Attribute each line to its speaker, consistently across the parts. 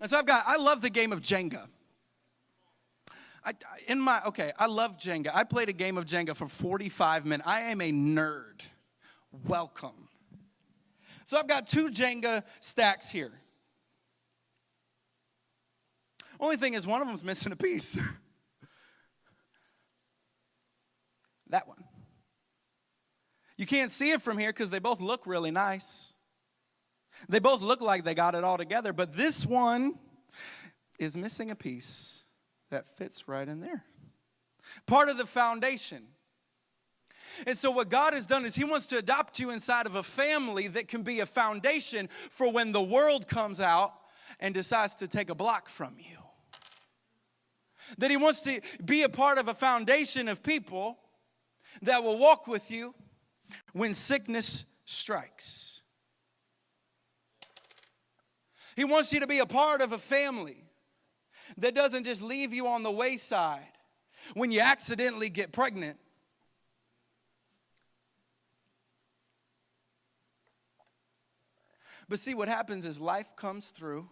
Speaker 1: And so I love the game of Jenga. I love Jenga. I played a game of Jenga for 45 minutes. I am a nerd. Welcome. So I've got 2 Jenga stacks here. Only thing is one of them's missing a piece. That one. You can't see it from here because they both look really nice. They both look like they got it all together, but this one is missing a piece that fits right in there. Part of the foundation. And so what God has done is he wants to adopt you inside of a family that can be a foundation for when the world comes out and decides to take a block from you. That he wants to be a part of a foundation of people that will walk with you when sickness strikes. He wants you to be a part of a family that doesn't just leave you on the wayside when you accidentally get pregnant. But see, what happens is life comes through,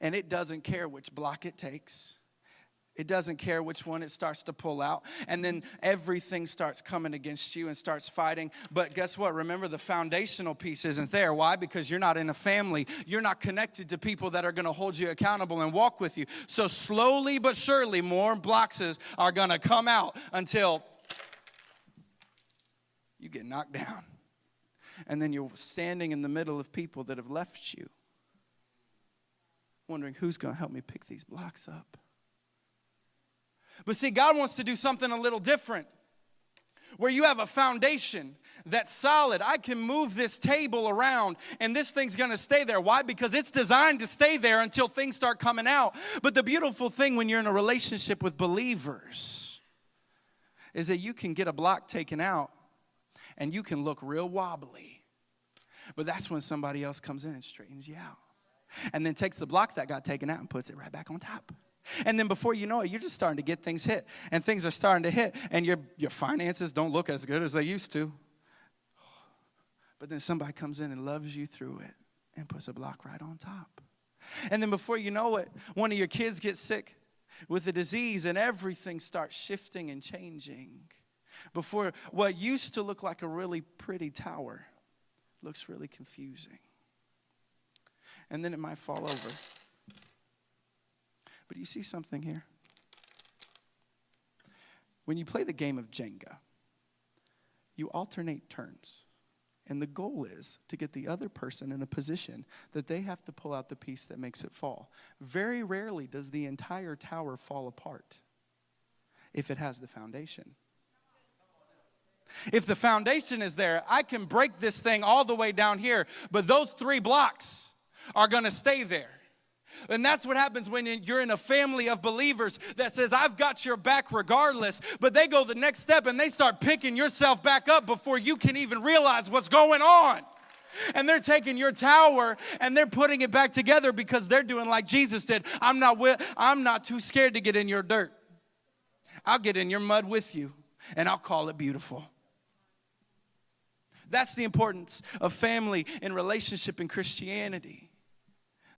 Speaker 1: and it doesn't care which block it takes. It doesn't care which one it starts to pull out. And then everything starts coming against you and starts fighting. But guess what? Remember, the foundational piece isn't there. Why? Because you're not in a family. You're not connected to people that are going to hold you accountable and walk with you. So slowly but surely, more blocks are going to come out until you get knocked down. And then you're standing in the middle of people that have left you, wondering who's going to help me pick these blocks up. But see, God wants to do something a little different, where you have a foundation that's solid. I can move this table around, and this thing's going to stay there. Why? Because it's designed to stay there until things start coming out. But the beautiful thing when you're in a relationship with believers is that you can get a block taken out, and you can look real wobbly. But that's when somebody else comes in and straightens you out, and then takes the block that got taken out and puts it right back on top. And then before you know it, you're just starting to get things hit. And things are starting to hit. And your finances don't look as good as they used to. But then somebody comes in and loves you through it and puts a block right on top. And then before you know it, one of your kids gets sick with a disease and everything starts shifting and changing. Before what used to look like a really pretty tower looks really confusing. And then it might fall over. But you see something here? When you play the game of Jenga, you alternate turns. And the goal is to get the other person in a position that they have to pull out the piece that makes it fall. Very rarely does the entire tower fall apart if it has the foundation. If the foundation is there, I can break this thing all the way down here, but those 3 blocks are going to stay there. And that's what happens when you're in a family of believers that says, I've got your back regardless. But they go the next step and they start picking yourself back up before you can even realize what's going on. And they're taking your tower and they're putting it back together because they're doing like Jesus did. I'm not too scared to get in your dirt. I'll get in your mud with you and I'll call it beautiful. That's the importance of family and relationship in Christianity.